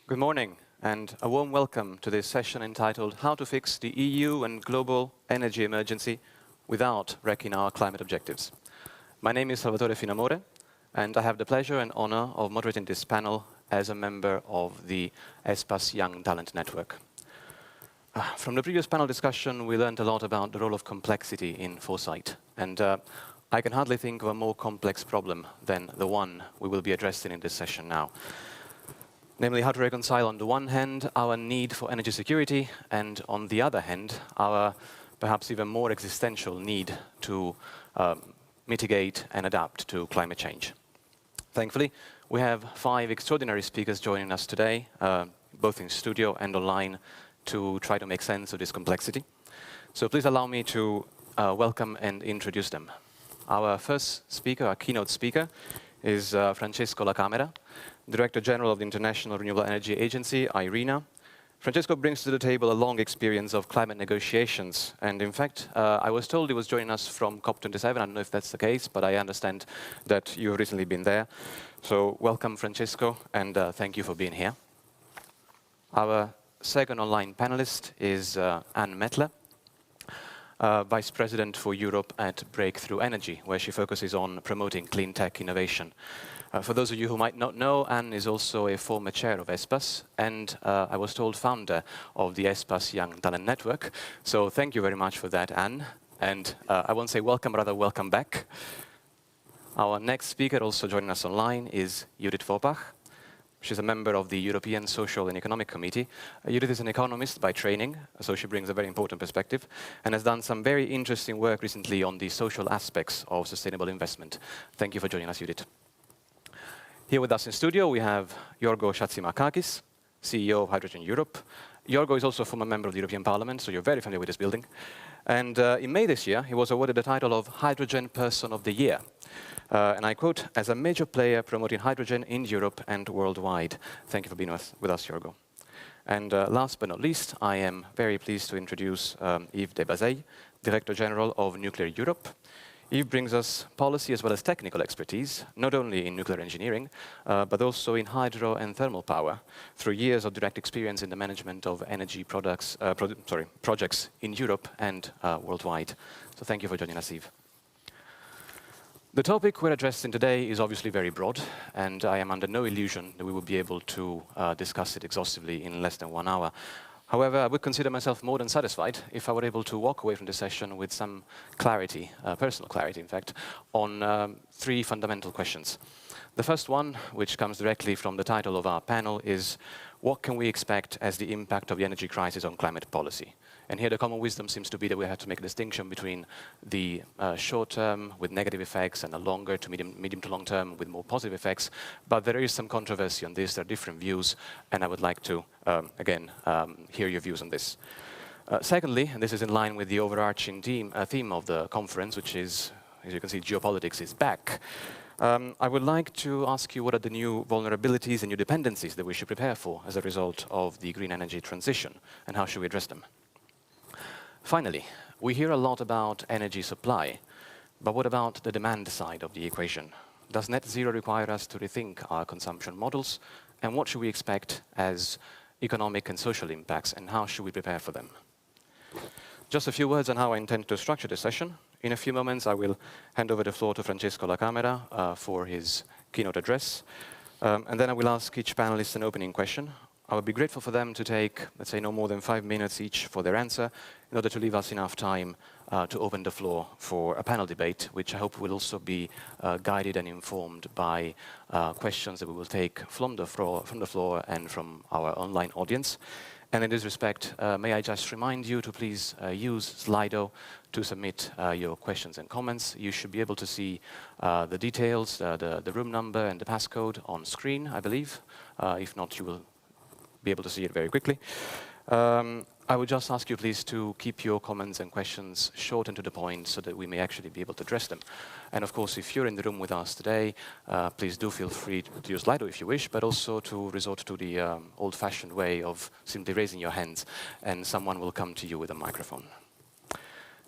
Good morning, and a warm welcome to this session entitled How to Fix the EU and Global Energy Emergency Without Wrecking Our Climate Objectives. My name is Salvatore Finamore, and I have the pleasure and honor of moderating this panel as a member of the ESPAS Young Talent Network. From the previous panel discussion, we learned a lot about the role of complexity in foresight, and I can hardly think of a more complex problem than the one we will be addressing in this session now. Namely, how to reconcile, on the one hand, our need for energy security, and on the other hand, our perhaps even more existential need to mitigate and adapt to climate change. Thankfully, we have 5 extraordinary speakers joining us today, both in studio and online, to try to make sense of this complexity. So please allow me to welcome and introduce them. Our first speaker, our keynote speaker, is Francesco La Camera, Director General of the International Renewable Energy Agency, IRENA. Francesco brings to the table a long experience of climate negotiations. And in fact, I was told he was joining us from COP27. I don't know if that's the case, but I understand that you've recently been there. So welcome, Francesco, and thank you for being here. Our second online panelist is Anne Mettler, Vice President for Europe at Breakthrough Energy, where she focuses on promoting clean tech innovation. For those of you who might not know, Anne is also a former chair of ESPAS, and I was told founder of the ESPAS Young Talent Network. So thank you very much for that, Anne. And I won't say welcome, rather welcome back. Our next speaker, also joining us online, is Judith Vopach. She's a member of the European Social and Economic Committee. Judith is an economist by training, so she brings a very important perspective, and has done some very interesting work recently on the social aspects of sustainable investment. Thank you for joining us, Judith. Here with us in studio, we have Yorgo Chatzimarkakis, CEO of Hydrogen Europe. Yorgo is also a former member of the European Parliament, so you're very familiar with this building. And in May this year, he was awarded the title of Hydrogen Person of the Year. And I quote, as a major player promoting hydrogen in Europe and worldwide. Thank you for being with us, Yorgo. And last but not least, I am very pleased to introduce Yves Desbazeilles, Director General of Nuclear Europe. Yves brings us policy as well as technical expertise, not only in nuclear engineering, but also in hydro and thermal power, through years of direct experience in the management of energy projects in Europe and worldwide. So thank you for joining us, Yves. The topic we're addressing today is obviously very broad, and I am under no illusion that we will be able to discuss it exhaustively in less than 1 hour. However, I would consider myself more than satisfied if I were able to walk away from this session with some clarity, personal clarity, in fact, on 3 fundamental questions. The first one, which comes directly from the title of our panel, is what can we expect as the impact of the energy crisis on climate policy? And here the common wisdom seems to be that we have to make a distinction between the short term with negative effects and a longer to medium to long term with more positive effects. But there is some controversy on this. There are different views, and I would like to, again, hear your views on this. Secondly, and this is in line with the overarching theme of the conference, which is, as you can see, geopolitics is back. I would like to ask you what are the new vulnerabilities and new dependencies that we should prepare for as a result of the green energy transition, and how should we address them? Finally, we hear a lot about energy supply, but what about the demand side of the equation? Does net zero require us to rethink our consumption models? And what should we expect as economic and social impacts, and how should we prepare for them? Just a few words on how I intend to structure this session. In a few moments, I will hand over the floor to Francesco La Camera for his keynote address. And then I will ask each panelist an opening question. I would be grateful for them to take, let's say, no more than 5 minutes each for their answer, in order to leave us enough time to open the floor for a panel debate, which I hope will also be guided and informed by questions that we will take from the floor and from our online audience. And in this respect, may I just remind you to please use Slido to submit your questions and comments. You should be able to see the details, the room number and the passcode on screen, I believe. If not, you will be able to see it very quickly. I would just ask you, please, to keep your comments and questions short and to the point so that we may actually be able to address them. And of course, if you're in the room with us today, please do feel free to use Slido if you wish, but also to resort to the old-fashioned way of simply raising your hands, and someone will come to you with a microphone.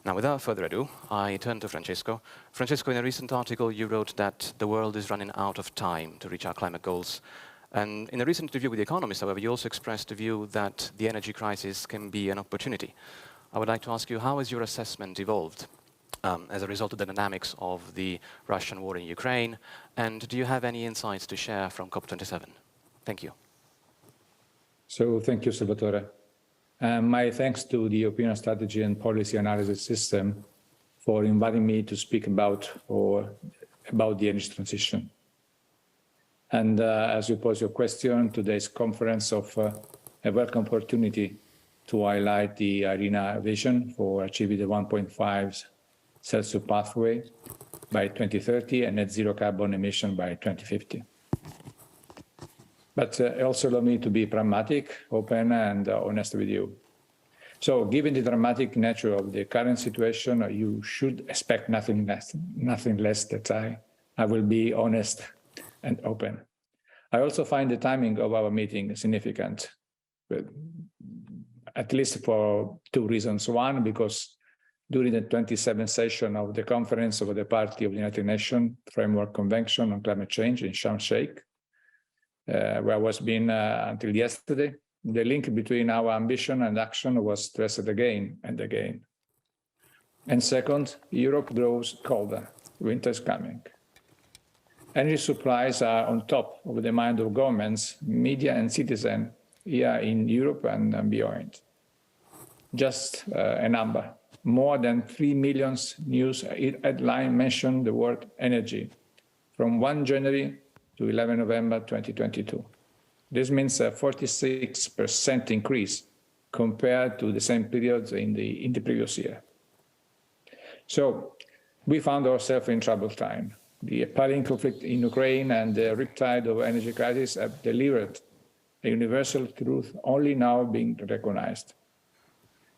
Now, without further ado, I turn to Francesco. Francesco, in a recent article, you wrote that the world is running out of time to reach our climate goals. And in a recent interview with The Economist, however, you also expressed the view that the energy crisis can be an opportunity. I would like to ask you, how has your assessment evolved as a result of the dynamics of the Russian war in Ukraine? And do you have any insights to share from COP27? Thank you. So thank you, Salvatore. My thanks to the European Strategy and Policy Analysis System for inviting me to speak about the energy transition. And as you pose your question, today's conference offers a welcome opportunity to highlight the arena vision for achieving the 1.5 Celsius pathway by 2030 and net zero carbon emission by 2050. But also allow me to be pragmatic, open, and honest with you. So given the dramatic nature of the current situation, you should expect nothing less that I will be honest and open. I also find the timing of our meeting significant, at least for two reasons. One, because during the 27th session of the Conference of the Party of the United Nations Framework Convention on Climate Change in Sharm el-Sheikh, where I was been until yesterday, the link between our ambition and action was stressed again and again. And second, Europe grows colder, winter is coming. Energy supplies are on top of the mind of governments, media, and citizens here in Europe and beyond. Just a number. More than 3 million news headlines mention the word energy from 1 January to 11 November 2022. This means a 46% increase compared to the same period in the previous year. So we found ourselves in troubled time. The appalling conflict in Ukraine and the riptide of energy crisis have delivered a universal truth only now being recognized.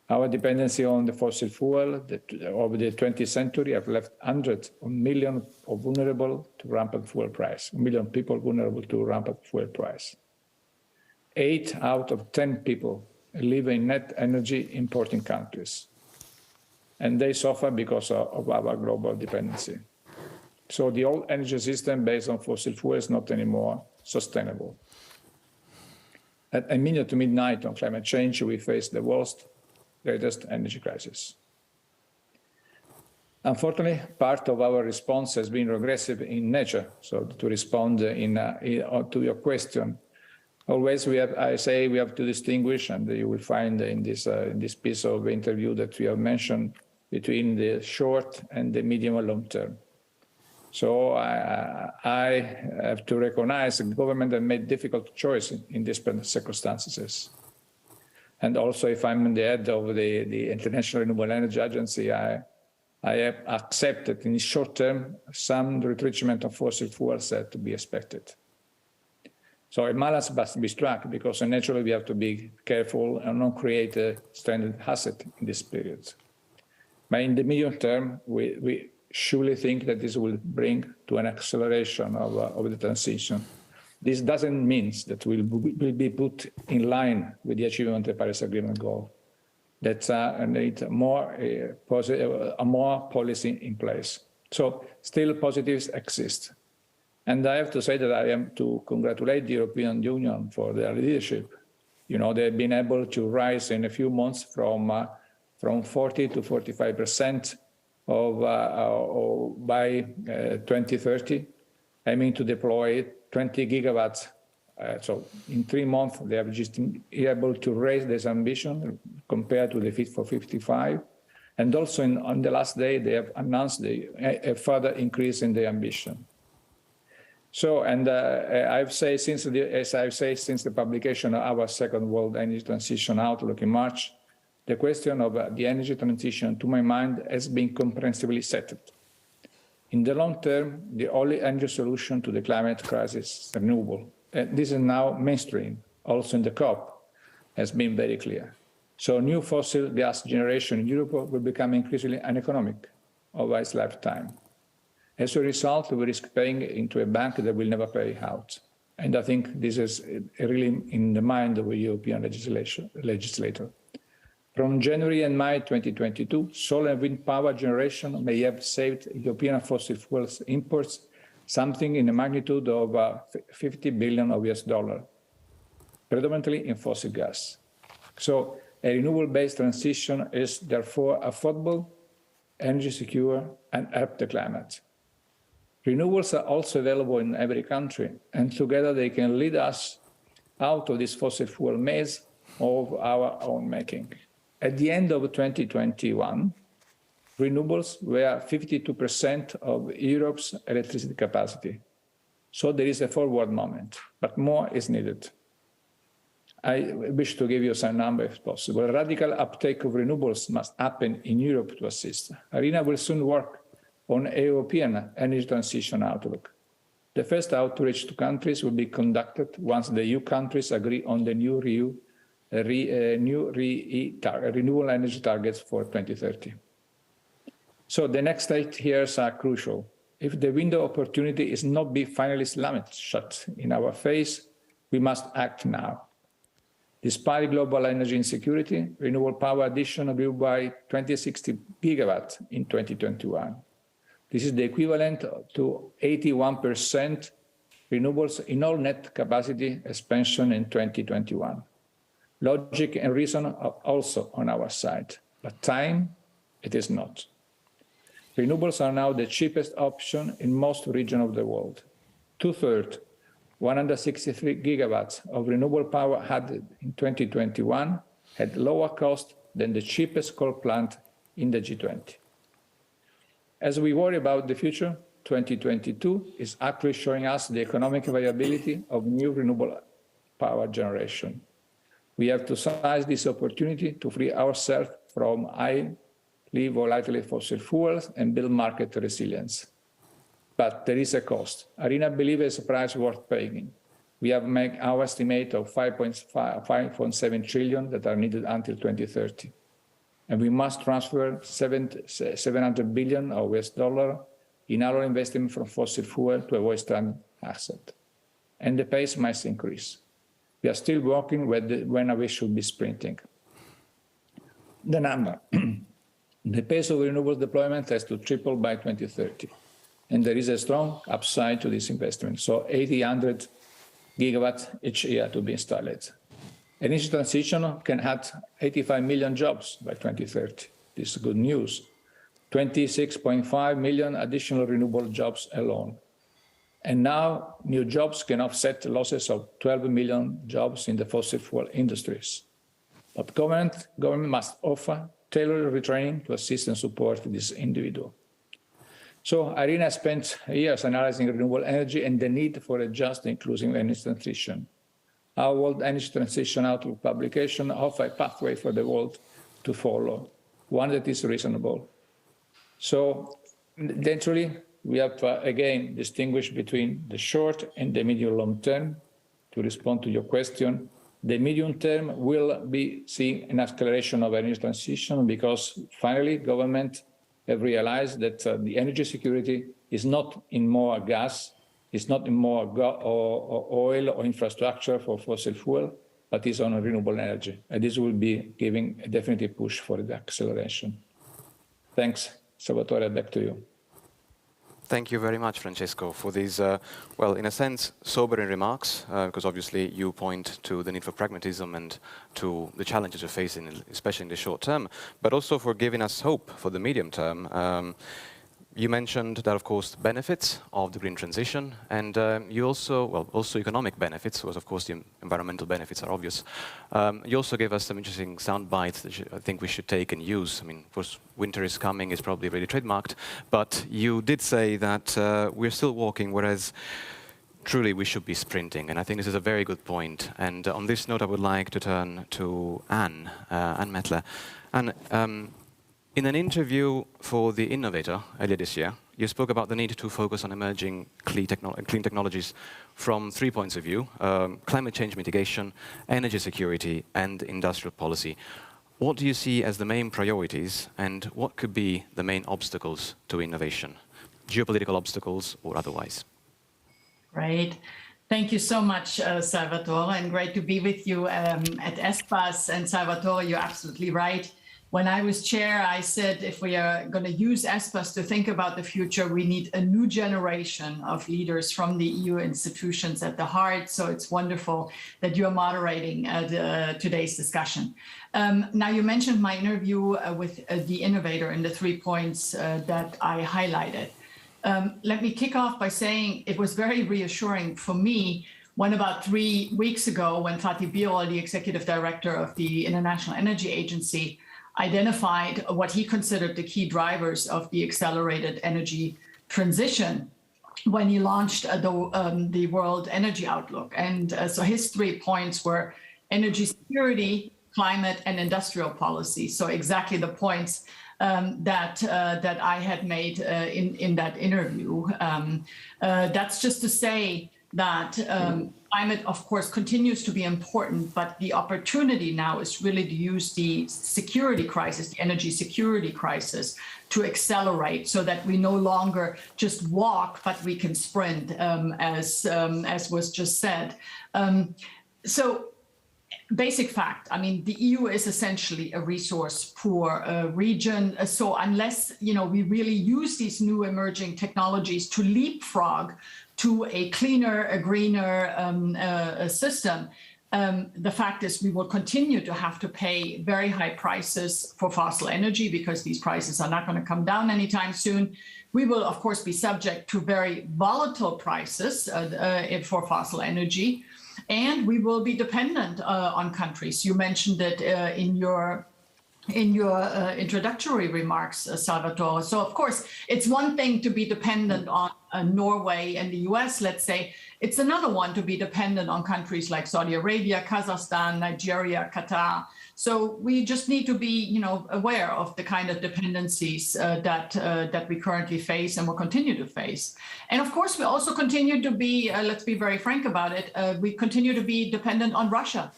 Our dependency on the fossil fuel of the 20th century have left hundreds of millions of vulnerable to rampant fuel price, a million people vulnerable to rampant fuel price. 8 out of 10 people live in net energy importing countries, and they suffer because of our global dependency. So the old energy system based on fossil fuel is not anymore sustainable. At a minute to midnight on climate change, we face the world's greatest energy crisis. Unfortunately, part of our response has been regressive in nature. So to respond to your question, always we have to distinguish, and you will find in this piece of interview that we have mentioned, between the short and the medium and long term. So I have to recognize the government have made difficult choices in these circumstances. And also, if I'm in the head of the International Renewable Energy Agency, I have accepted in the short term some retrenchment of fossil fuels to be expected. So a balance must be struck because naturally we have to be careful and not create a stranded asset in this period. But in the medium term, we surely think that this will bring to an acceleration of the transition. This doesn't mean that we'll be put in line with the achievement of the Paris Agreement goal. That's need more policy in place. So still positives exist. And I have to say that I am to congratulate the European Union for their leadership. You know, they've been able to rise in a few months from 40 to 45% by 2030, aiming to deploy 20 gigawatts. So in 3 months, they have just been able to raise this ambition compared to the Fit for 55. And also on the last day, they have announced a further increase in the ambition. So, and I've said since the publication of our second World Energy Transition Outlook in March, the question of the energy transition, to my mind, has been comprehensively settled. In the long term, the only energy solution to the climate crisis is renewable. This is now mainstream, also in the COP, has been very clear. So new fossil gas generation in Europe will become increasingly uneconomic over its lifetime. As a result, we risk paying into a bank that will never pay out. And I think this is really in the mind of a European legislator. From January and May 2022, solar and wind power generation may have saved European fossil fuels imports something in the magnitude of 50 billion of US dollars, predominantly in fossil gas. So a renewable-based transition is therefore affordable, energy secure, and help the climate. Renewables are also available in every country, and together they can lead us out of this fossil fuel maze of our own making. At the end of 2021, renewables were 52% of Europe's electricity capacity. So there is a forward moment, but more is needed. I wish to give you some numbers if possible. Radical uptake of renewables must happen in Europe to assist. Arena will soon work on a European energy transition outlook. The first outreach to countries will be conducted once the EU countries agree on the new renewable energy targets for 2030. So the next 8 years are crucial. If the window of opportunity is not be finally slammed shut in our face, we must act now. Despite global energy insecurity, renewable power addition grew by 2060 gigawatts in 2021. This is the equivalent to 81% renewables in all net capacity expansion in 2021. Logic and reason are also on our side, but time, it is not. Renewables are now the cheapest option in most regions of the world. 2/3, 163 gigawatts of renewable power added in 2021 had lower cost than the cheapest coal plant in the G20. As we worry about the future, 2022 is actually showing us the economic viability of new renewable power generation. We have to seize this opportunity to free ourselves from highly volatile fossil fuels and build market resilience. But there is a cost. Arena believes it's a price worth paying. We have made our estimate of 5.7 trillion that are needed until 2030. And we must transfer 700 billion of US dollar in our investment from fossil fuel to avoid stranded asset. And the pace must increase. We are still working when we should be sprinting. The number. The pace of renewable deployment has to triple by 2030. And there is a strong upside to this investment. So 800 gigawatts each year to be installed. Energy transition can add 85 million jobs by 2030. This is good news. 26.5 million additional renewable jobs alone. And now new jobs can offset losses of 12 million jobs in the fossil fuel industries. But government must offer tailored retraining to assist and support this individual. So Irina spent years analyzing renewable energy and the need for a just, inclusive energy transition. Our World Energy Transition Outlook publication offers a pathway for the world to follow, one that is reasonable. So naturally, we have to again distinguish between the short and the medium long term. To respond to your question, the medium term will be seeing an acceleration of energy transition because finally government have realized that the energy security is not in more gas, it's not in more oil or infrastructure for fossil fuel, but is on renewable energy. And this will be giving a definite push for the acceleration. Thanks, Salvatore, back to you. Thank you very much, Francesco, for these, well, in a sense, sobering remarks, because obviously you point to the need for pragmatism and to the challenges we're facing, especially in the short term, but also for giving us hope for the medium term. You mentioned that, of course, the benefits of the green transition, and you also, well, also economic benefits, because of course the environmental benefits are obvious. You also gave us some interesting sound bites that I think we should take and use. I mean, of course, winter is coming, is probably already trademarked, but you did say that we're still walking, whereas truly we should be sprinting, and I think this is a very good point. And on this note, I would like to turn to Anne Mettler. Anne, in an interview for The Innovator earlier this year, you spoke about the need to focus on emerging clean technologies from 3 points of view: climate change mitigation, energy security, and industrial policy. What do you see as the main priorities, and what could be the main obstacles to innovation, geopolitical obstacles or otherwise? Great. Thank you so much, Salvatore, and great to be with you at ESPAS. And Salvatore, you're absolutely right. When I was chair, I said if we are going to use ESPAS to think about the future, we need a new generation of leaders from the EU institutions at the heart. So it's wonderful that you're moderating today's discussion. Now, you mentioned my interview with the innovator and the 3 points that I highlighted. Let me kick off by saying it was very reassuring for me when about 3 weeks ago, when Fatih Birol, the executive director of the International Energy Agency, identified what he considered the key drivers of the accelerated energy transition when he launched the World Energy Outlook. And so his 3 points were energy security, climate, and industrial policy. So exactly the points that I had made in that interview. That's just to say that climate, of course, continues to be important, but the opportunity now is really to use the security crisis, the energy security crisis, to accelerate so that we no longer just walk, but we can sprint, as was just said. So basic fact, I mean, the EU is essentially a resource poor region. So unless, we really use these new emerging technologies to leapfrog to a cleaner, a greener system, the fact is we will continue to have to pay very high prices for fossil energy because these prices are not going to come down anytime soon. We will, of course, be subject to very volatile prices for fossil energy, and we will be dependent on countries. You mentioned it in your introductory remarks, Salvatore. So, of course, it's one thing to be dependent on Norway and the US, let's say. It's another one to be dependent on countries like Saudi Arabia, Kazakhstan, Nigeria, Qatar. So we just need to be, aware of the kind of dependencies that we currently face and will continue to face. And of course, we also continue to be, let's be very frank about it, we continue to be dependent on Russia.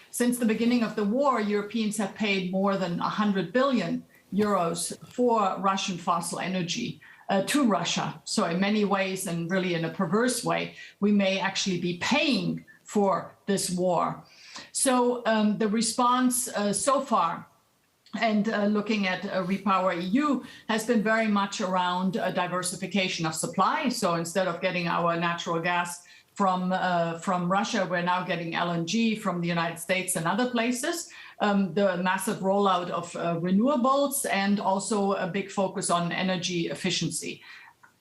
Since the beginning of the war, Europeans have paid more than 100 billion euros for Russian fossil energy to Russia. So in many ways, and really in a perverse way, we may actually be paying for this war. So the response so far, and looking at Repower EU, has been very much around diversification of supply. So instead of getting our natural gas from Russia, we're now getting LNG from the United States and other places. The massive rollout of renewables, and also a big focus on energy efficiency.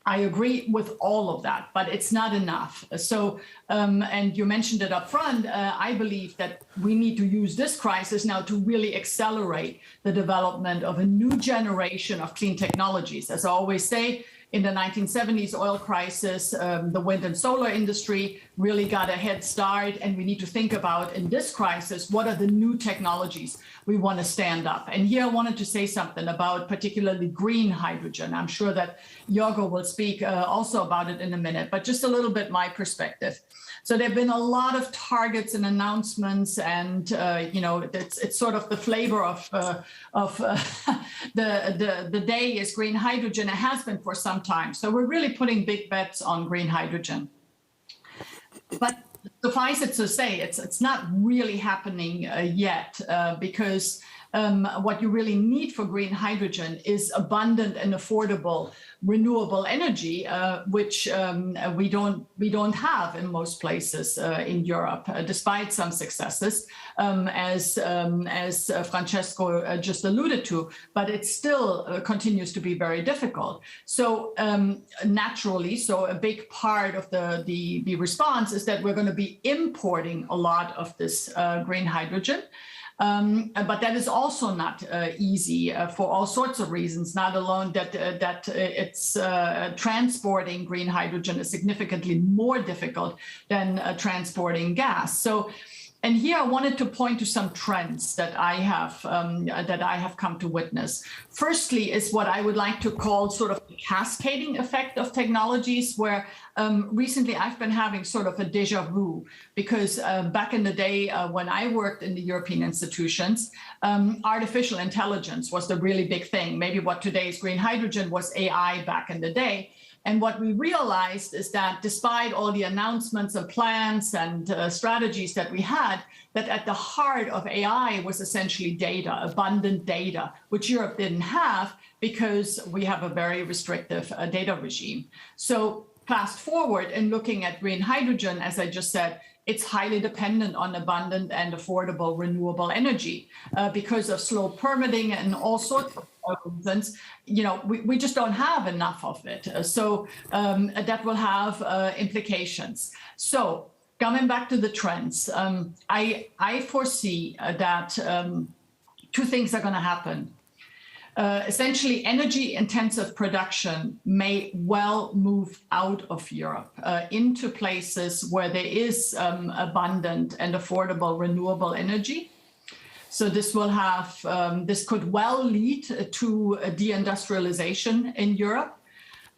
I agree with all of that, but it's not enough. So, and you mentioned it up front, I believe that we need to use this crisis now to really accelerate the development of a new generation of clean technologies. As I always say, in the 1970s oil crisis, the wind and solar industry really got a head start, and we need to think about, in this crisis, what are the new technologies we want to stand up. And here I wanted to say something about particularly green hydrogen. I'm sure that Jorgo will speak also about it in a minute, but just a little bit my perspective. So there have been a lot of targets and announcements, and it's sort of the flavor of the day is green hydrogen. It has been for some time. So we're really putting big bets on green hydrogen. But suffice it to say, it's not really happening yet because what you really need for green hydrogen is abundant and affordable renewable energy, which we don't have in most places in Europe, despite some successes, as Francesco just alluded to. But it still continues to be very difficult. So naturally, so a big part of the response is that we're going to be importing a lot of this green hydrogen. But that is also not easy for all sorts of reasons, not alone that it's transporting green hydrogen is significantly more difficult than transporting gas. So And here I wanted to point to some trends that I have come to witness. Firstly is what I would like to call sort of the cascading effect of technologies, where recently I've been having sort of a deja vu, because back in the day when I worked in the European institutions, artificial intelligence was the really big thing. Maybe what today is green hydrogen was AI back in the day. And what we realized is that despite all the announcements and plans and strategies that we had, that at the heart of AI was essentially data, abundant data, which Europe didn't have because we have a very restrictive data regime. So fast forward and looking at green hydrogen, as I just said, it's highly dependent on abundant and affordable renewable energy because of slow permitting and all sorts of reasons. You know, we just don't have enough of it. So that will have implications. So coming back to the trends, I foresee that two things are going to happen. Essentially, energy-intensive production may well move out of Europe into places where there is abundant and affordable renewable energy. So this will have, this could well lead to a deindustrialization in Europe.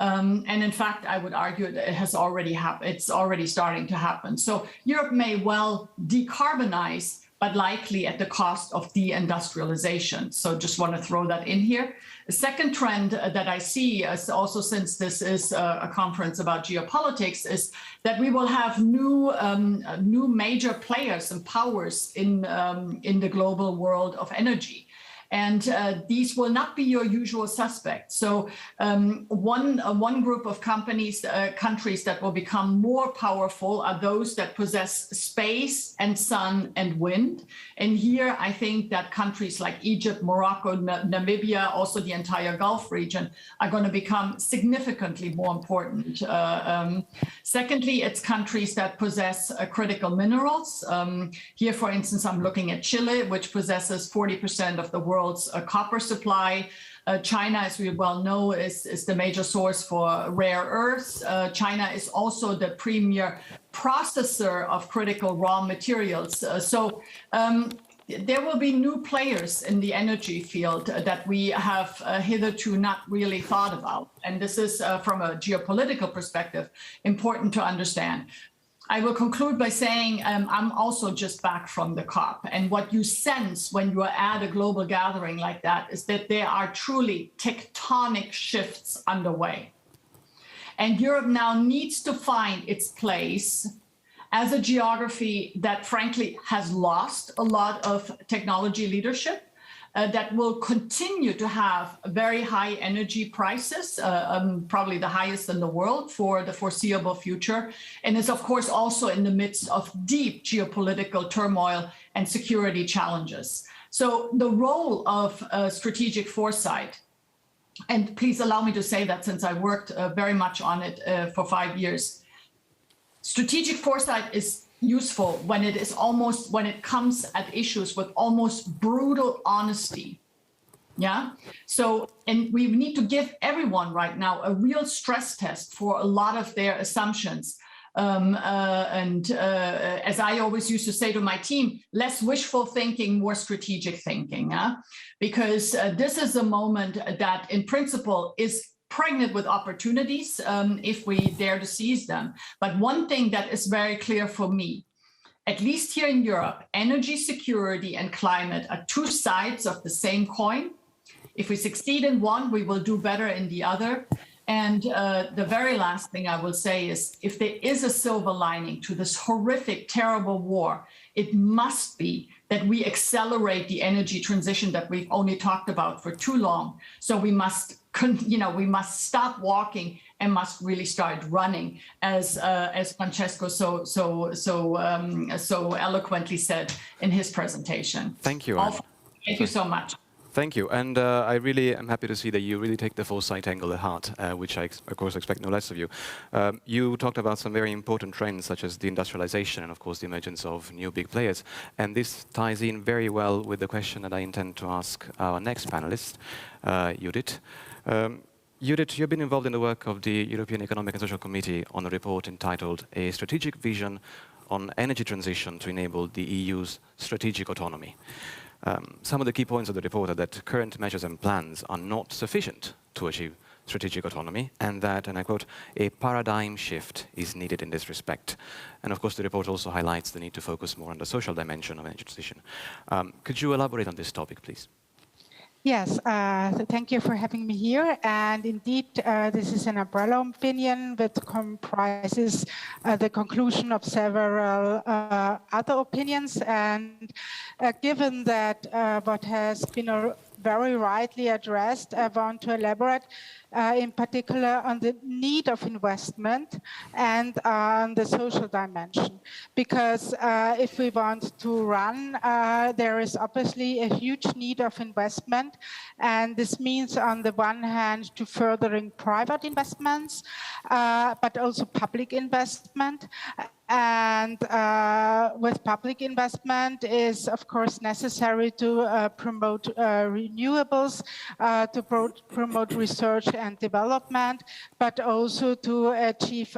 And in fact, I would argue that it has already happened. It's already starting to happen. So Europe may well decarbonize, but likely at the cost of deindustrialization. So just want to throw that in here. The second trend that I see, also since this is a conference about geopolitics, is that we will have new major players and powers in the global world of energy. And these will not be your usual suspects. So one group of countries that will become more powerful are those that possess space and sun and wind. And here I think that countries like Egypt, Morocco, Namibia, also the entire Gulf region are going to become significantly more important. Secondly, it's countries that possess critical minerals. Here, for instance, I'm looking at Chile, which possesses 40% of the world's copper supply. China, as we well know, is the major source for rare earths. China is also the premier processor of critical raw materials. So there will be new players in the energy field that we have hitherto not really thought about. And this is, from a geopolitical perspective, important to understand. I will conclude by saying I'm also just back from the COP. And what you sense when you are at a global gathering like that is that there are truly tectonic shifts underway. And Europe now needs to find its place as a geography that, frankly, has lost a lot of technology leadership, that will continue to have very high energy prices, probably the highest in the world for the foreseeable future, and is, of course, also in the midst of deep geopolitical turmoil and security challenges. So the role of strategic foresight, and please allow me to say that since I worked very much on it for 5 years, strategic foresight is useful when it comes at issues with almost brutal honesty. Yeah. So, and we need to give everyone right now a real stress test for a lot of their assumptions. As I always used to say to my team, less wishful thinking, more strategic thinking. Yeah? Because this is a moment that in principle is pregnant with opportunities if we dare to seize them. But one thing that is very clear for me, at least here in Europe, energy security and climate are two sides of the same coin. If we succeed in one, we will do better in the other. And the very last thing I will say is, if there is a silver lining to this horrific, terrible war, it must be that we accelerate the energy transition that we've only talked about for too long. So we must we must stop walking and must really start running, as Francesco so eloquently said in his presentation. Thank you. Thank you so much. Thank you. And I really am happy to see that you really take the foresight angle at heart, which I, of course, expect no less of you. You talked about some very important trends, such as the industrialization and, of course, the emergence of new big players. And this ties in very well with the question that I intend to ask our next panelist, Judith. Judith, you've been involved in the work of the European Economic and Social Committee on a report entitled A Strategic Vision on energy transition to enable the EU's strategic autonomy. Some of the key points of the report are that current measures and plans are not sufficient to achieve strategic autonomy, and that, and I quote, a paradigm shift is needed in this respect. And of course, the report also highlights the need to focus more on the social dimension of energy transition. Could you elaborate on this topic, please? Yes, thank you for having me here. And indeed, this is an umbrella opinion that comprises the conclusion of several other opinions. And given that what has been very rightly addressed, I want to elaborate in particular on the need of investment and on the social dimension. Because if we want to run, there is obviously a huge need of investment. And this means on the one hand to furthering private investments, but also public investment. And with public investment is, of course, necessary to promote renewables, to promote research and development, but also to achieve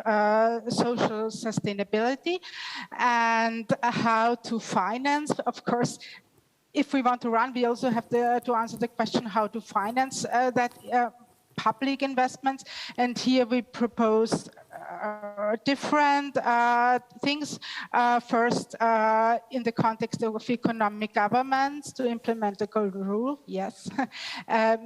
social sustainability. And how to finance, of course, if we want to run, we also have to answer the question how to finance that public investments. And here we propose different things. First, in the context of economic governance, to implement the golden rule, yes,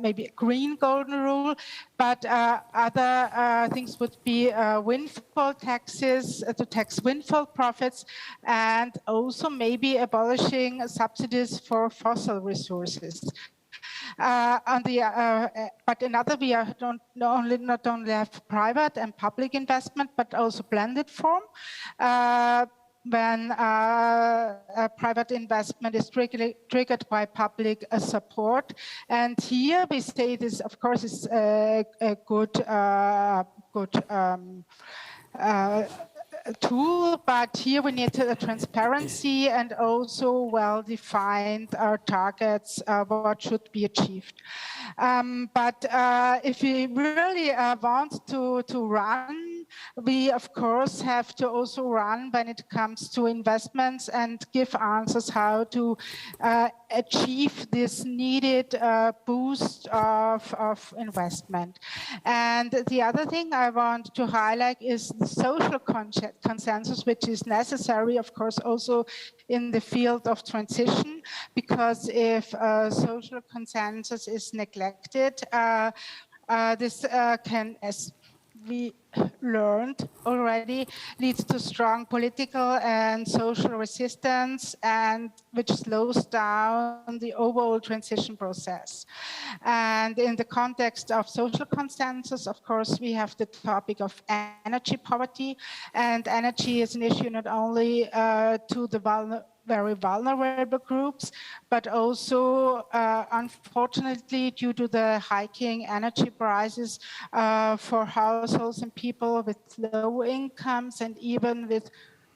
maybe a green golden rule, but other things would be windfall taxes, to tax windfall profits, and also maybe abolishing subsidies for fossil resources. But another, we are not only have private and public investment, but also blended form. When private investment is triggered by public support. And here we say this, of course, is a good tool, but here we need transparency and also well-defined targets, what should be achieved. But if we really want to run, we of course have to also run when it comes to investments and give answers how to achieve this needed boost of investment. And the other thing I want to highlight is the social consensus, which is necessary, of course, also in the field of transition, because if social consensus is neglected, this can, as we learned already, leads to strong political and social resistance, and which slows down the overall transition process. And in the context of social consensus, of course, we have the topic of energy poverty, and energy is an issue not only to the very vulnerable groups, but also, unfortunately, due to the hiking energy prices for households and people with low incomes and even with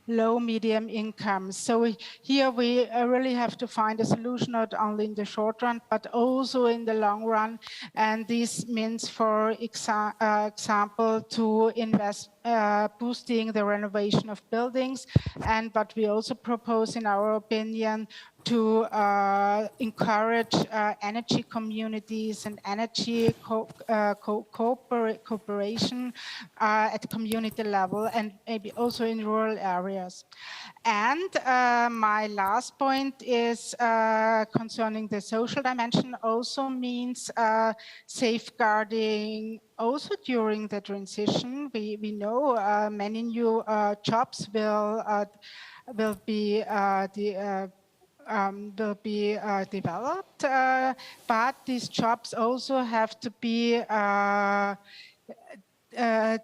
low medium incomes. So here we really have to find a solution not only in the short run, but also in the long run. And this means, for example, to invest boosting the renovation of buildings. And what we also propose, in our opinion, to encourage energy communities and energy cooperation at the community level, and maybe also in rural areas. And my last point is concerning the social dimension, also means safeguarding also during the transition. We know many new jobs will be developed, but these jobs also have to be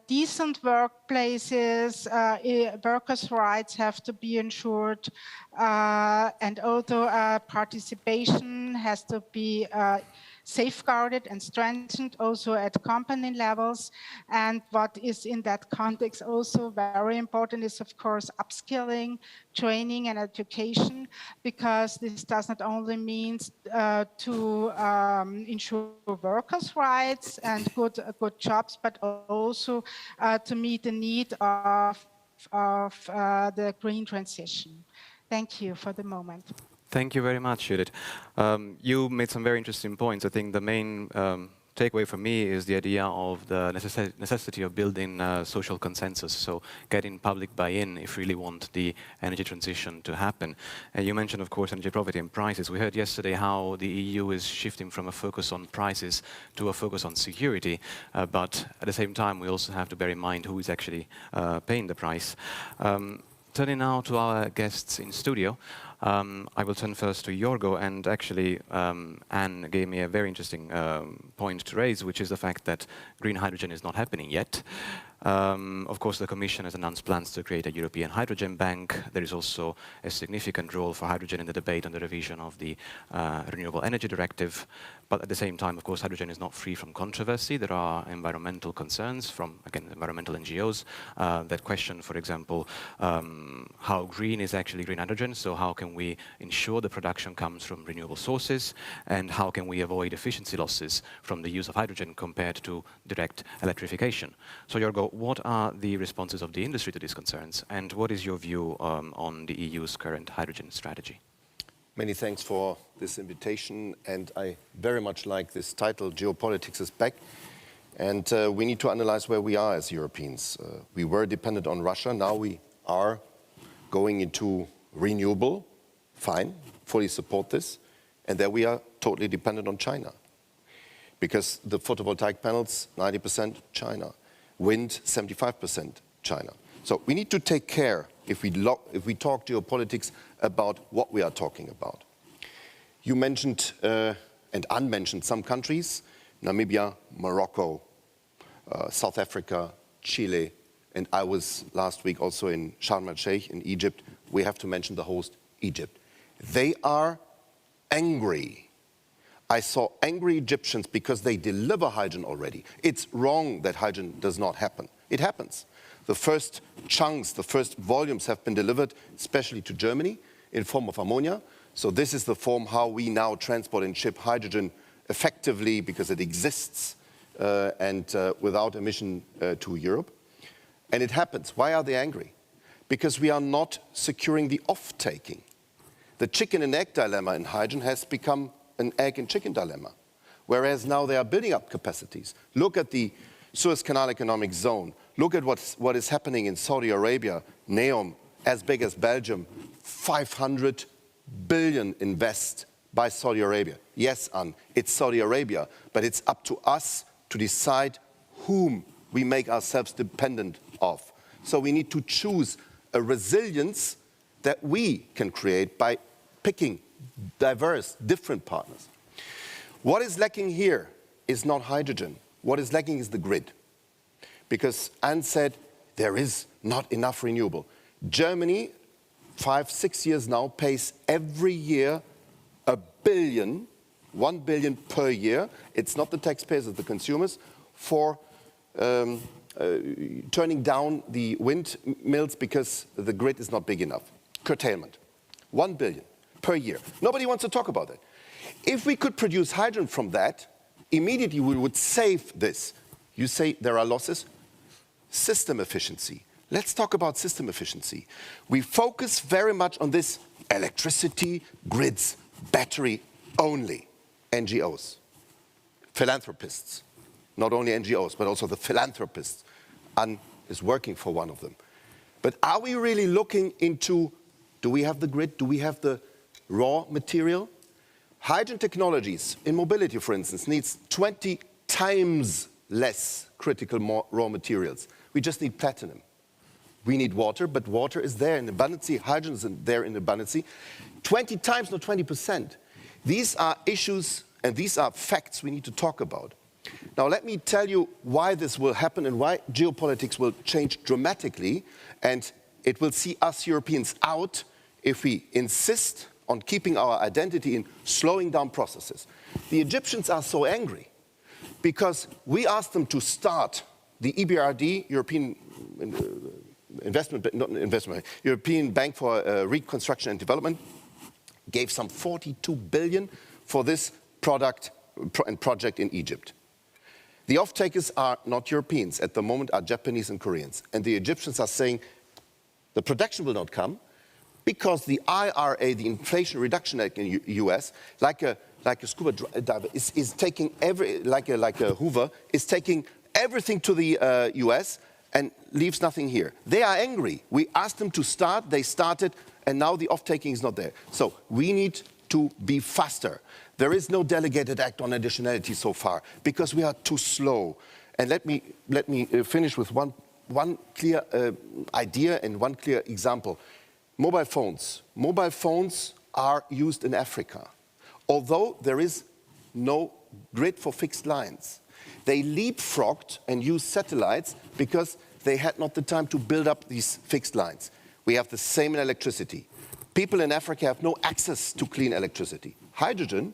decent workplaces, workers' rights have to be ensured, and also participation has to be safeguarded and strengthened also at company levels. And what is in that context also very important is, of course, upskilling, training and education, because this does not only mean to ensure workers' rights and good jobs, but also to meet the need of the green transition. Thank you for the moment. Thank you very much, Judith. You made some very interesting points. I think the main takeaway for me is the idea of the necessity of building social consensus, so getting public buy-in if we really want the energy transition to happen. You mentioned, of course, energy poverty and prices. We heard yesterday how the EU is shifting from a focus on prices to a focus on security, but at the same time, we also have to bear in mind who is actually paying the price. Turning now to our guests in studio, I will turn first to Jorgo, and actually Anne gave me a very interesting point to raise, which is the fact that green hydrogen is not happening yet. Of course, the Commission has announced plans to create a European hydrogen bank. There is also a significant role for hydrogen in the debate on the revision of the Renewable Energy Directive. But at the same time, of course, hydrogen is not free from controversy. There are environmental concerns from, again, environmental NGOs that question, for example, how green is actually green hydrogen. So how can we ensure the production comes from renewable sources? And how can we avoid efficiency losses from the use of hydrogen compared to direct electrification? So, Jorgo, what are the responses of the industry to these concerns? And what is your view on the EU's current hydrogen strategy? Many thanks for this invitation, and I very much like this title, Geopolitics is Back. And we need to analyze where we are as Europeans. We were dependent on Russia, now we are going into renewable, fine, fully support this. And there we are totally dependent on China. Because the photovoltaic panels, 90% China. Wind, 75% China. So we need to take care, if we talk geopolitics, about what we are talking about. You mentioned and unmentioned some countries, Namibia, Morocco, South Africa, Chile, and I was last week also in Sharm el-Sheikh in Egypt. We have to mention the host, Egypt. They are angry. I saw angry Egyptians because they deliver hydrogen already. It's wrong that hydrogen does not happen. It happens. The first chunks, the first volumes have been delivered, especially to Germany, in form of ammonia. So this is the form how we now transport and ship hydrogen effectively because it exists and without emission to Europe. And it happens. Why are they angry? Because we are not securing the off-taking. The chicken and egg dilemma in hydrogen has become an egg and chicken dilemma, whereas now they are building up capacities. Look at the Suez Canal Economic Zone. Look at what is happening in Saudi Arabia. NEOM, as big as Belgium, 500 billion invest by Saudi Arabia. Yes, Anne, it's Saudi Arabia, but it's up to us to decide whom we make ourselves dependent of. So we need to choose a resilience that we can create by picking diverse, different partners. What is lacking here is not hydrogen. What is lacking is the grid. Because Anne said there is not enough renewable. Germany, 5-6 years now, pays every year $1 billion, 1 billion per year. It's not the taxpayers, it's the consumers, for turning down the windmills because the grid is not big enough. Curtailment. 1 billion per year. Nobody wants to talk about it. If we could produce hydrogen from that, immediately we would save this. You say there are losses? System efficiency. Let's talk about system efficiency. We focus very much on this electricity, grids, battery only. NGOs, philanthropists, not only NGOs, but also the philanthropists. Anne is working for one of them. But are we really looking into, do we have the grid? Do we have the raw material? Hydrogen technologies in mobility, for instance, needs 20 times less critical raw materials. We just need platinum. We need water, but water is there in abundance. Hydrogen is there in abundance. 20 times, not 20%. These are issues and these are facts we need to talk about. Now, let me tell you why this will happen and why geopolitics will change dramatically, and it will see us Europeans out if we insist on keeping our identity in slowing down processes. The Egyptians are so angry because we asked them to start the EBRD, European Bank for Reconstruction and Development, gave some 42 billion for this project in Egypt. The off-takers are not Europeans. At the moment are Japanese and Koreans. And the Egyptians are saying, The production will not come because the IRA, the Inflation Reduction Act in the US, like a scuba diver, is taking like a Hoover, is taking everything to the US and leaves nothing here. They are angry. We asked them to start, they started, and now the off-taking is not there. So we need to be faster. There is no delegated act on additionality so far because we are too slow. And let me finish with one clear idea and one clear example. Mobile phones. Mobile phones are used in Africa. Although there is no grid for fixed lines, they leapfrogged and used satellites because they had not the time to build up these fixed lines. We have the same in electricity. People in Africa have no access to clean electricity. Hydrogen,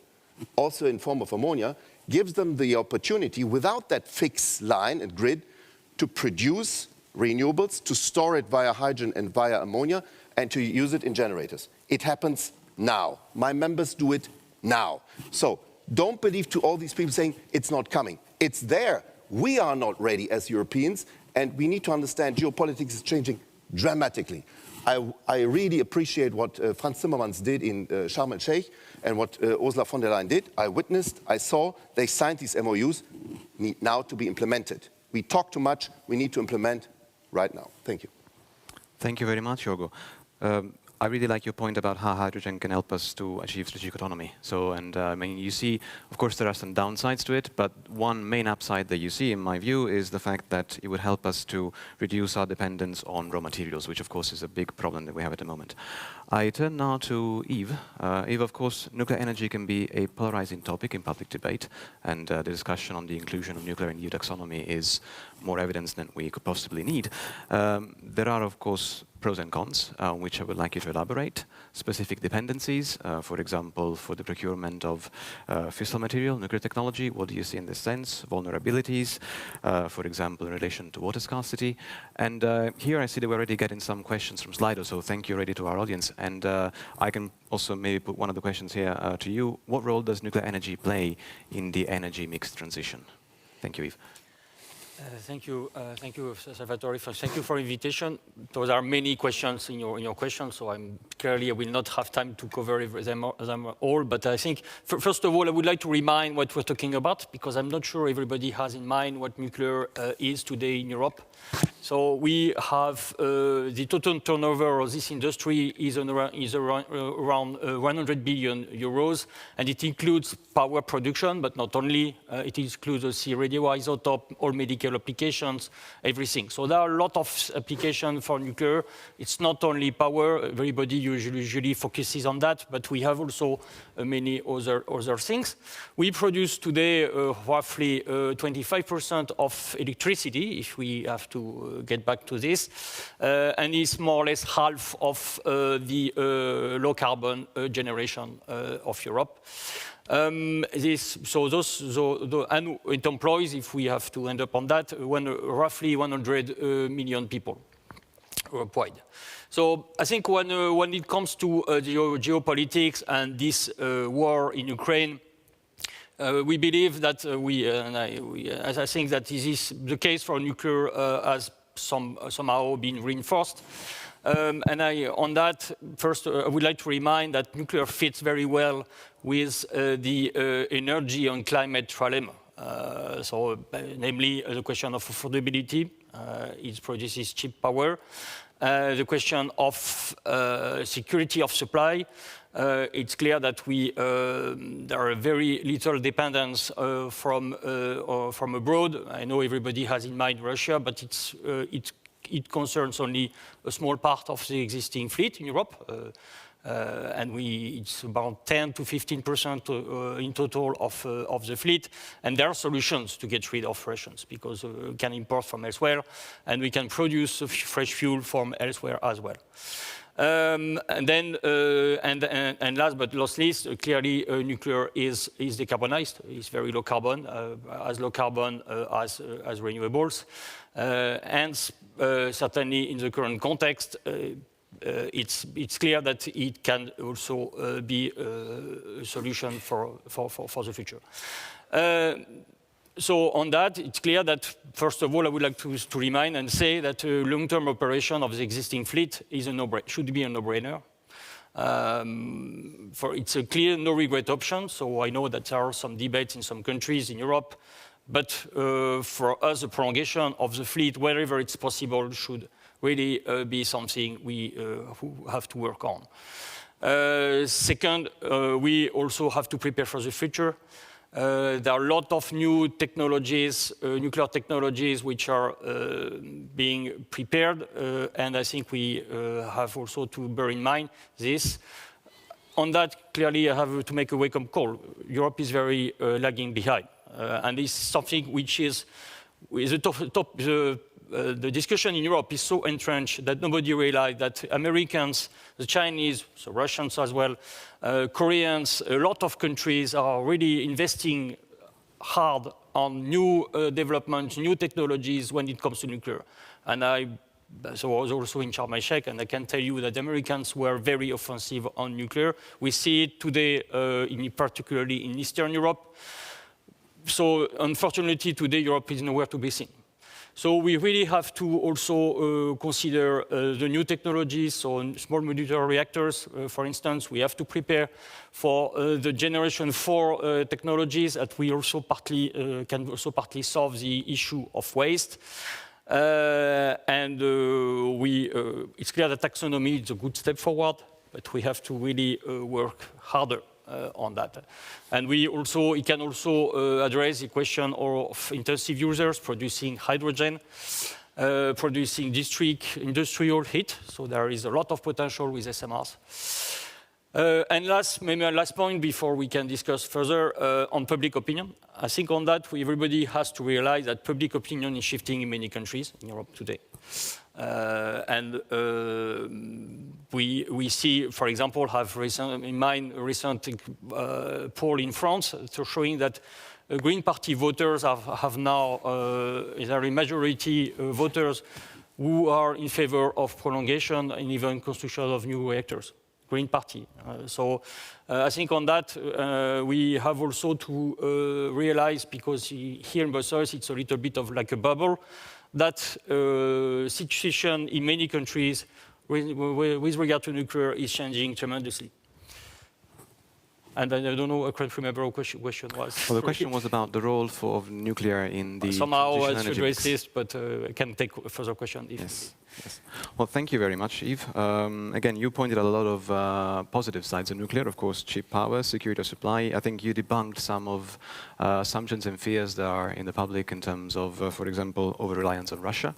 also in form of ammonia, gives them the opportunity, without that fixed line and grid, to produce renewables, to store it via hydrogen and via ammonia, and to use it in generators. It happens now. My members do it now. So don't believe to all these people saying it's not coming. It's there. We are not ready as Europeans, and we need to understand geopolitics is changing dramatically. I really appreciate what Franz Timmermans did in Sharm el-Sheikh and what Ursula von der Leyen did. I witnessed, I saw, they signed these MOUs, need now to be implemented. We talk too much, we need to implement right now. Thank you. Thank you very much, Jorgo. I really like your point about how hydrogen can help us to achieve strategic autonomy. So, I mean, you see, of course, there are some downsides to it, but one main upside that you see, in my view, is the fact that it would help us to reduce our dependence on raw materials, which, of course, is a big problem that we have at the moment. I turn now to Yves. Yves, of course, nuclear energy can be a polarizing topic in public debate, and the discussion on the inclusion of nuclear in EU taxonomy is more evidence than we could possibly need. There are, of course, pros and cons, which I would like you to elaborate. Specific dependencies, for example, for the procurement of fissile material, nuclear technology, what do you see in this sense? Vulnerabilities, for example, in relation to water scarcity. And here I see that we're already getting some questions from Slido, so thank you already to our audience. And I can also maybe put one of the questions here to you. What role does nuclear energy play in the energy mix transition? Thank you, Yves. Thank you, Salvatore. Thank you for the invitation. Those are many questions in your questions, so I will not have time to cover them all. But I think, first of all, I would like to remind what we're talking about, because I'm not sure everybody has in mind what nuclear is today in Europe. So we have the total turnover of this industry is around 100 billion euros, and it includes power production, but not only. It includes also radioisotope, all medical applications, everything. So there are a lot of applications for nuclear. It's not only power. Everybody usually focuses on that, but we have also many other things. We produce today roughly 25% of electricity, if we have to get back to this, and it's more or less half of the low carbon generation of Europe. And it employs, if we have to end up on that, roughly 100 million people worldwide. So I think when it comes to geopolitics and this war in Ukraine, we believe that as I think that this is the case for nuclear has somehow been reinforced. And on that, first, I would like to remind that nuclear fits very well with the energy and climate trilemma. Namely, the question of affordability, it produces cheap power. The question of security of supply, it's clear that there are very little dependence from abroad. I know everybody has in mind Russia, but it concerns only a small part of the existing fleet in Europe. And it's about 10 to 15% in total of the fleet. And there are solutions to get rid of Russians, because we can import from elsewhere, and we can produce fresh fuel from elsewhere as well. And last but not least, clearly nuclear is decarbonized. It's very low carbon, as low carbon as renewables. And certainly in the current context, it's clear that it can also be a solution for the future. So on that, it's clear that, first of all, I would like to remind and say that long-term operation of the existing fleet is should be a no-brainer. It's a clear no-regret option. So I know that there are some debates in some countries in Europe, but for us, the prolongation of the fleet, wherever it's possible, should really be something we have to work on. Second, we also have to prepare for the future. There are a lot of new technologies, nuclear technologies, which are being prepared, and I think we have also to bear in mind this. On that, clearly, I have to make a wake-up call. Europe is very lagging behind, and this is something which is the discussion in Europe is so entrenched that nobody realized that Americans, the Chinese, so Russians as well, Koreans, a lot of countries are really investing hard on new developments, new technologies when it comes to nuclear. And I was also in Sharm el-Sheikh, and I can tell you that the Americans were very offensive on nuclear. We see it today, particularly in Eastern Europe. So unfortunately, today Europe is nowhere to be seen. So we really have to also consider the new technologies, so small modular reactors, for instance. We have to prepare for the generation 4 technologies that we also can also partly solve the issue of waste. It's clear that taxonomy is a good step forward, but we have to really work harder on that. And it can also address the question of intensive users producing hydrogen, producing industrial heat. So there is a lot of potential with SMRs. And maybe a last point before we can discuss further on public opinion. I think on that, everybody has to realize that public opinion is shifting in many countries in Europe today. We see, for example, have a recent poll in France showing that Green Party voters have now a majority voters who are in favor of prolongation and even construction of new reactors. Green Party. So I think on that, we have also to realize, because here in Brussels, it's a little bit of like a bubble, that situation in many countries with regard to nuclear is changing tremendously. And I don't know, I can't remember what the question was. Well, the question was about the role of nuclear in the somehow I should energy raise mix. this, but I can take a further question. Yes. Yes. Well, thank you very much, Yves. Again, you pointed out a lot of positive sides of nuclear, of course, cheap power, security of supply. I think you debunked some of assumptions and fears that are in the public in terms of, for example, over-reliance on Russia.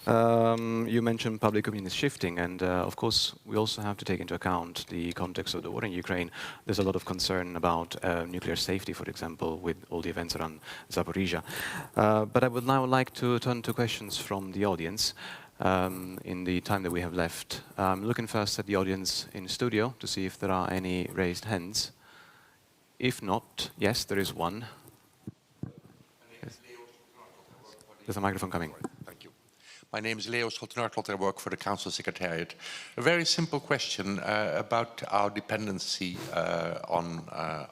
You mentioned public opinion is shifting, and of course, we also have to take into account the context of the war in Ukraine. There's a lot of concern about nuclear safety, for example, with all the events around Zaporizhia. But I would now like to turn to questions from the audience in the time that we have left. Looking first at the audience in the studio to see if there are any raised hands. If not, yes, there is one. Yes. There's a microphone coming. My name is Leo Scholtenartlot. I work for the Council Secretariat. A very simple question about our dependency on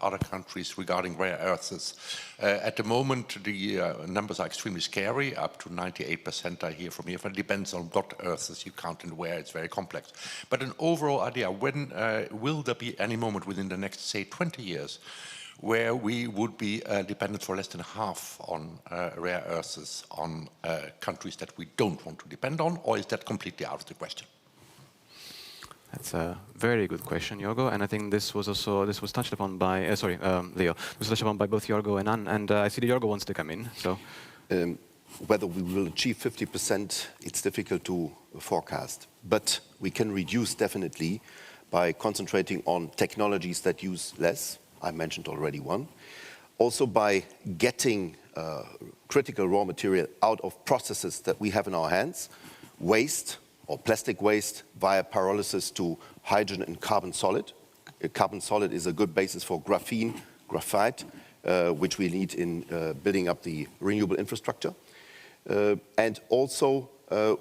other countries regarding rare earths. At the moment, the numbers are extremely scary, up to 98% I hear from here. It depends on what earths you count and where, it's very complex. But an overall idea, when will there be any moment within the next, say, 20 years, where we would be dependent for less than half on rare earths on countries that we don't want to depend on, or is that completely out of the question? That's a very good question, Jorgo, and I think this was touched upon by Leo. This was touched upon by both Jorgo and Anne, and I see that Jorgo wants to come in. So, whether we will achieve 50%, it's difficult to forecast, but we can reduce definitely by concentrating on technologies that use less. I mentioned already one. Also by getting critical raw material out of processes that we have in our hands, waste or plastic waste via pyrolysis to hydrogen and carbon solid. Carbon solid is a good basis for graphene, graphite, which we need in building up the renewable infrastructure. And also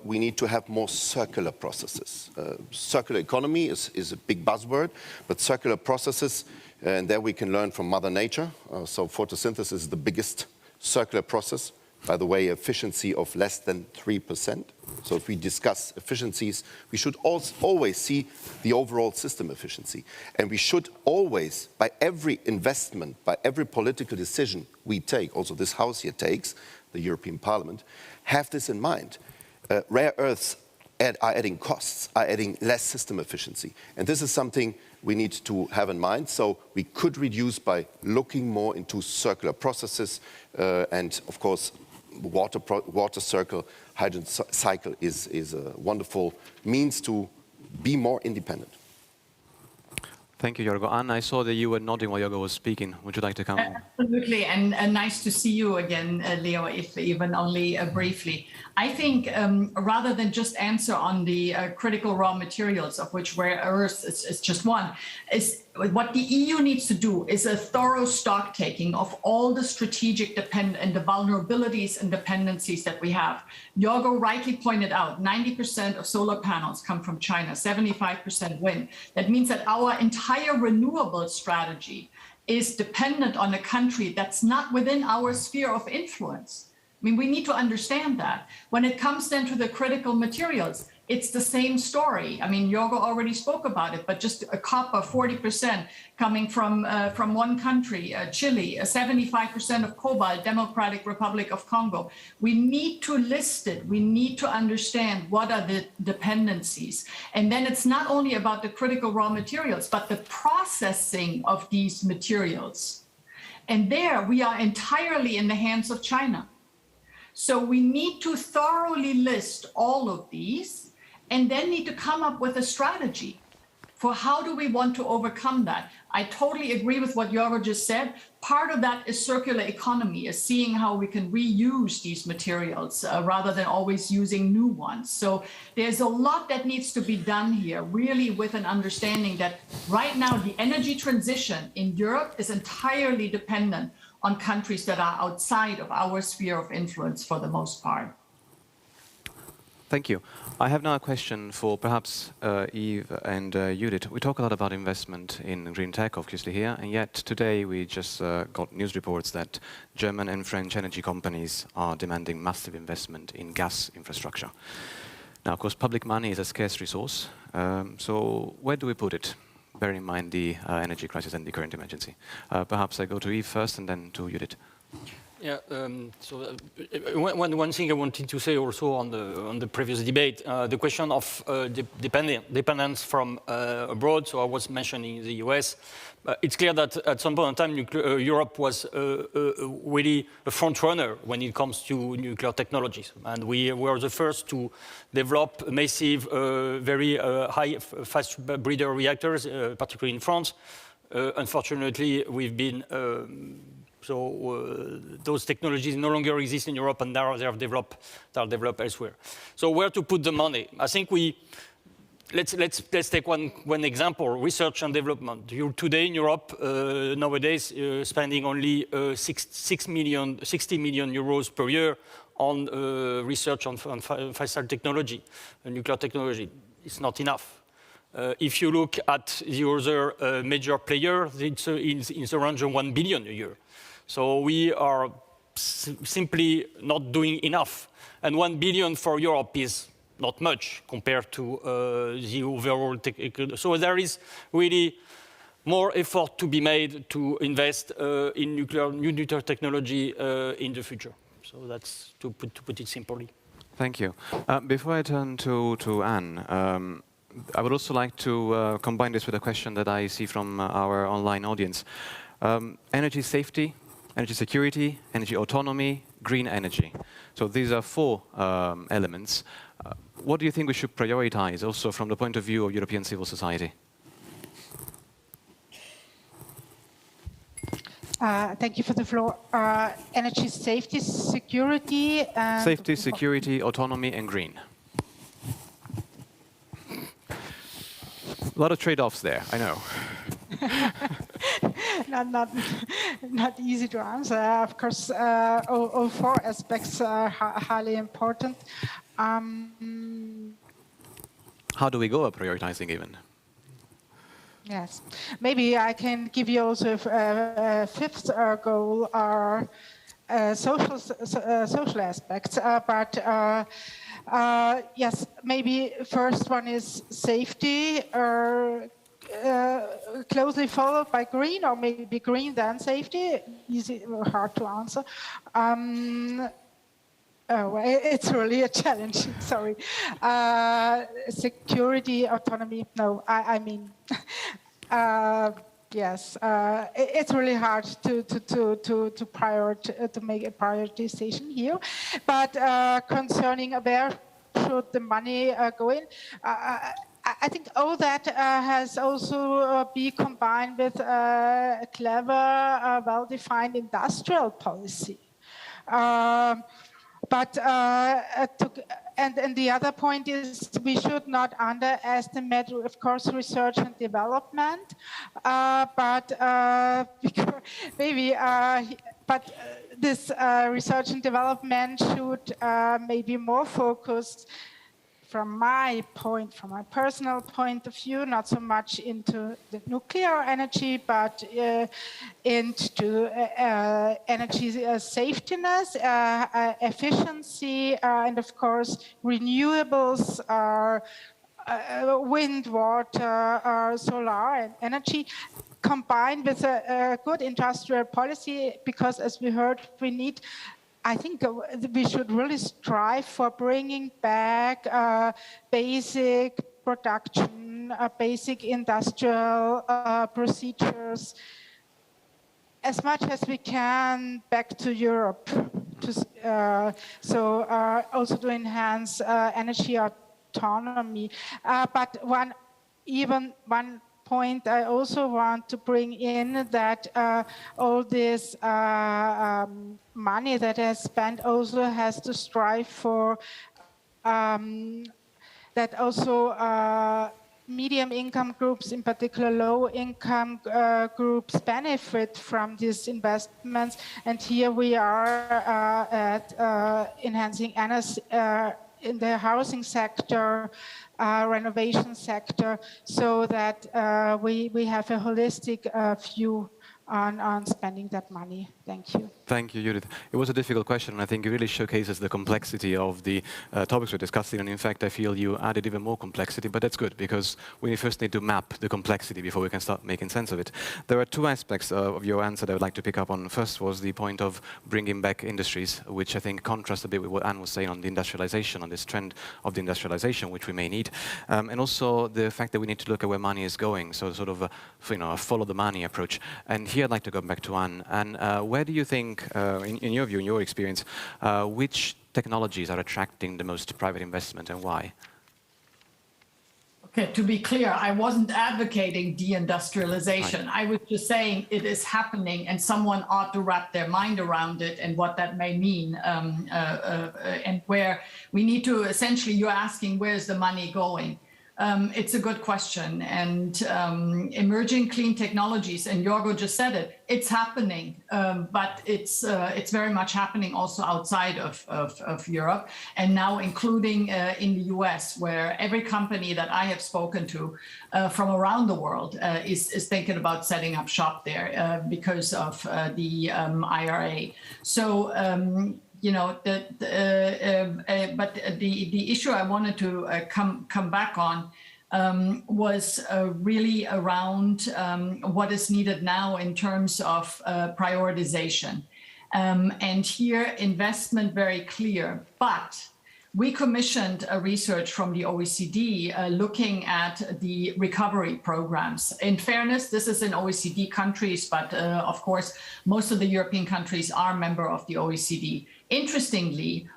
we need to have more circular processes. Circular economy is a big buzzword, but circular processes, and there we can learn from Mother Nature. So photosynthesis is the biggest circular process, by the way, efficiency of less than 3%. So if we discuss efficiencies, we should always see the overall system efficiency. And we should always, by every investment, by every political decision we take, also this House here takes, the European Parliament, have this in mind. Rare earths are adding costs, are adding less system efficiency. And this is something we need to have in mind. So we could reduce by looking more into circular processes. And of course, water circle, hydrogen cycle is a wonderful means to be more independent. Thank you, Jorgo. Anne, I saw that you were nodding while Jorgo was speaking. Would you like to come? Absolutely, and nice to see you again, Leo, if even only briefly. I think rather than just answer on the critical raw materials, of which rare earths is just one, is what the EU needs to do is a thorough stock taking of all the strategic and the vulnerabilities and dependencies that we have. Jorgo rightly pointed out, 90% of solar panels come from China, 75% wind. That means that our entire renewable strategy is dependent on a country that's not within our sphere of influence. I mean, we need to understand that. When it comes then to the critical materials, it's the same story. I mean, Jorgo already spoke about it, but just a copper, 40% coming from one country, Chile, 75% of cobalt, Democratic Republic of Congo. We need to list it. We need to understand what are the dependencies. And then it's not only about the critical raw materials, but the processing of these materials. And there we are entirely in the hands of China. So we need to thoroughly list all of these and then need to come up with a strategy for how do we want to overcome that. I totally agree with what Jorgo just said. Part of that is circular economy, is seeing how we can reuse these materials rather than always using new ones. So there's a lot that needs to be done here, really with an understanding that right now the energy transition in Europe is entirely dependent on countries that are outside of our sphere of influence for the most part. Thank you. I have now a question for perhaps Yves and Judith. We talk a lot about investment in green tech, obviously, here, and yet today we just got news reports that German and French energy companies are demanding massive investment in gas infrastructure. Now, of course, public money is a scarce resource, so where do we put it? Bearing in mind the energy crisis and the current emergency. Perhaps I go to Yves first and then to Judith. Yeah, one thing I wanted to say also on the previous debate, the question of dependence from abroad. So I was mentioning the US. It's clear that at some point in time, Europe was really a front runner when it comes to nuclear technologies. And we were the first to develop massive, very high fast breeder reactors, particularly in France. Unfortunately, we've been those technologies no longer exist in Europe, and now they are developed elsewhere. So where to put the money? I think let's take one example: research and development. Today in Europe, nowadays, spending only 60 million euros per year on research on fissile technology, nuclear technology. It's not enough. If you look at the other major players, it's in the range of 1 billion a year. So we are simply not doing enough. And 1 billion for Europe is not much compared to the overall. So there is really more effort to be made to invest in nuclear technology in the future. So that's to put it simply. Thank you. Before I turn to Anne, I would also like to combine this with a question that I see from our online audience. Energy safety, energy security, energy autonomy, green energy. So these are 4 elements. What do you think we should prioritize also from the point of view of European civil society? Thank you for the floor. Energy safety, security, and... Safety, security, autonomy, and green. A lot of trade-offs there, I know. Not easy to answer. Of course, all 4 aspects are highly important. How do we go about prioritizing even? Yes, maybe I can give you also a 5th goal. social aspects, but yes, maybe first one is safety, closely followed by green, or maybe green then safety. Easy, hard to answer. Oh, it's really a challenge. Sorry. Security, autonomy. No, I mean, yes, it's really hard to make a prioritization here. But concerning where should the money go in, I think all that has also be combined with a clever, well-defined industrial policy. And the other point is we should not underestimate, of course, research and development, but this research and development should maybe more focused from my personal point of view, not so much into the nuclear energy, but into energy safetiness, efficiency, and of course, renewables, wind, water, solar, and energy, combined with a good industrial policy, because as we heard, I think we should really strive for bringing back basic production, basic industrial procedures as much as we can back to Europe. Also to enhance energy autonomy. But one point I also want to bring in that all this money that is spent also has to strive for that also medium income groups, in particular low income groups, benefit from these investments. And here we are at enhancing in the housing sector, renovation sector, so that we have a holistic view on spending that money. Thank you. Thank you, Judith. It was a difficult question, and I think it really showcases the complexity of the topics we're discussing. And in fact, I feel you added even more complexity, but that's good, because we first need to map the complexity before we can start making sense of it. There are two aspects of your answer that I would like to pick up on. First was the point of bringing back industries, which I think contrasts a bit with what Anne was saying on the industrialization, on this trend of the industrialization, which we may need. And also the fact that we need to look at where money is going, so sort of a follow the money approach. And here I'd like to go back to Anne. And where do you think, in your view, in your experience, which technologies are attracting the most private investment and why? Okay, to be clear, I wasn't advocating deindustrialization. Right. I was just saying it is happening and someone ought to wrap their mind around it and what that may mean, and where we need to, essentially, you're asking where's the money going? It's a good question, and emerging clean technologies, and Jorgo just said it, it's happening, but it's very much happening also outside of Europe, and now including in the US, where every company that I have spoken to from around the world is thinking about setting up shop there because of the IRA. So but the issue I wanted to come back on was really around what is needed now in terms of prioritization. And here, investment very clear, but we commissioned a research from the OECD looking at the recovery programs. In fairness, this is in OECD countries, but of course, most of the European countries are member of the OECD. Interestingly,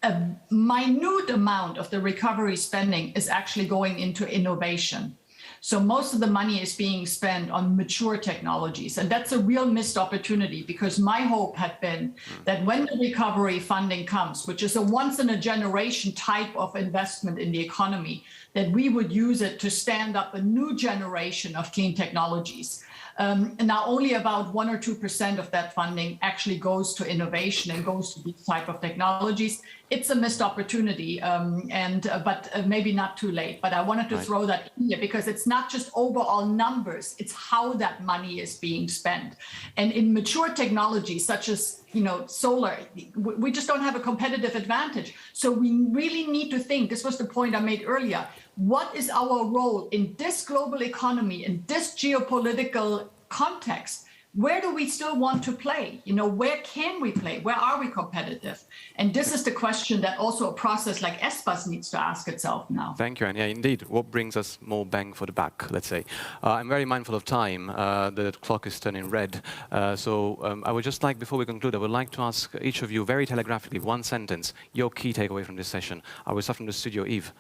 a minute amount of the recovery spending is actually going into innovation. So most of the money is being spent on mature technologies. And that's a real missed opportunity, because my hope had been that when the recovery funding comes, which is a once in a generation type of investment in the economy, that we would use it to stand up a new generation of clean technologies. And now only about 1 or 2% of that funding actually goes to innovation and goes to these type of technologies. It's a missed opportunity, but maybe not too late. But I wanted to throw that in here, because it's not just overall numbers, it's how that money is being spent. And in mature technologies, such as solar. We just don't have a competitive advantage. So we really need to think, this was the point I made earlier, what is our role in this global economy, in this geopolitical context? Where do we still want to play? Where can we play? Where are we competitive? And this is the question that also a process like ESPAS needs to ask itself now. Thank you, and yeah, indeed, what brings us more bang for the buck, let's say? I'm very mindful of time. The clock is turning red. I would just like, before we conclude, I would like to ask each of you very telegraphically, one sentence, your key takeaway from this session. I will start from the studio, Yves.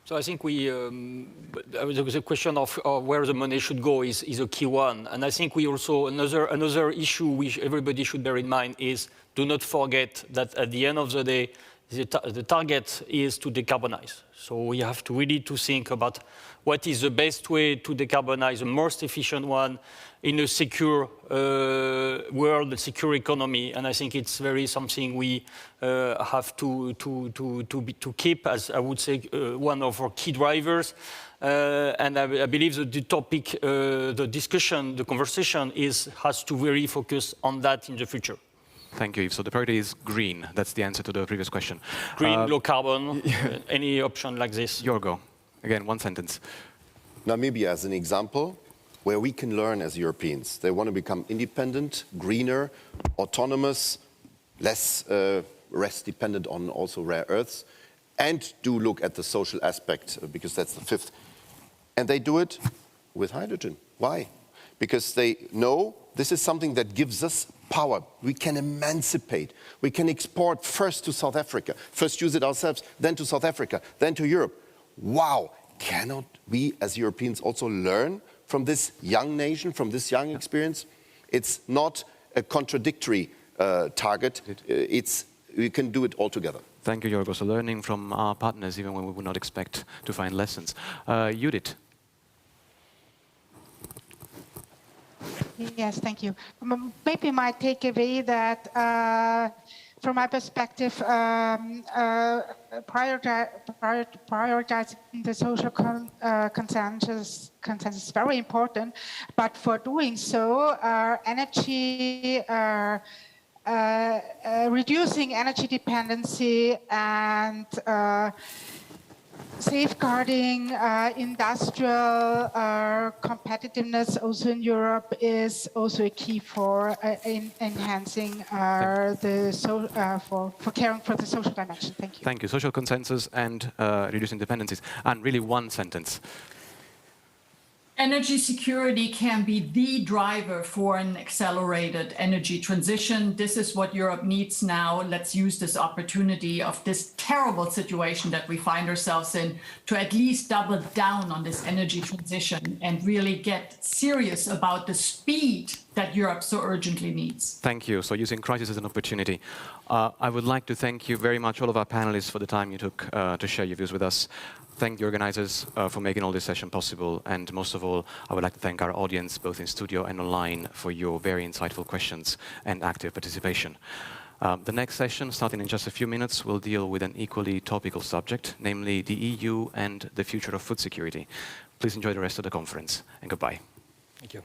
So I think the question of where the money should go is a key one. And I think we also, another issue which everybody should bear in mind is, do not forget that at the end of the day, the target is to decarbonize. So we have to really think about what is the best way to decarbonize, the most efficient one in a secure world, a secure economy. And I think it's something we have to keep as, I would say, one of our key drivers. And I believe that the topic, the discussion, the conversation has to really focus on that in the future. Thank you, Yves. So the priority is green. That's the answer to the previous question. Green, low carbon, any option like this. Yorgo, again, one sentence. Namibia as an example, where we can learn as Europeans. They want to become independent, greener, autonomous, less dependent on also rare earths, and do look at the social aspect, because that's the fifth. And they do it with hydrogen. Why? Because they know this is something that gives us power. We can emancipate. We can export first to South Africa, first use it ourselves, then to South Africa, then to Europe. Wow, cannot we as Europeans also learn from this young nation, from this young experience? It's not a contradictory target. We can do it all together. Thank you, Yorgo. So learning from our partners, even when we would not expect to find lessons. Judith. Yes, thank you. Maybe my takeaway that, from my perspective, prioritizing the social consensus is very important. But for doing so, energy, reducing energy dependency and safeguarding industrial competitiveness also in Europe is also a key for enhancing for caring for the social dimension. Thank you. Thank you. Social consensus and reducing dependencies. And really one sentence. Energy security can be the driver for an accelerated energy transition. This is what Europe needs now. Let's use this opportunity of this terrible situation that we find ourselves in to at least double down on this energy transition and really get serious about the speed that Europe so urgently needs. Thank you. So using crisis as an opportunity. I would like to thank you very much, all of our panelists, for the time you took to share your views with us. Thank the organizers for making all this session possible. And most of all, I would like to thank our audience, both in studio and online, for your very insightful questions and active participation. The next session, starting in just a few minutes, will deal with an equally topical subject, namely the EU and the future of food security. Please enjoy the rest of the conference, and goodbye. Thank you.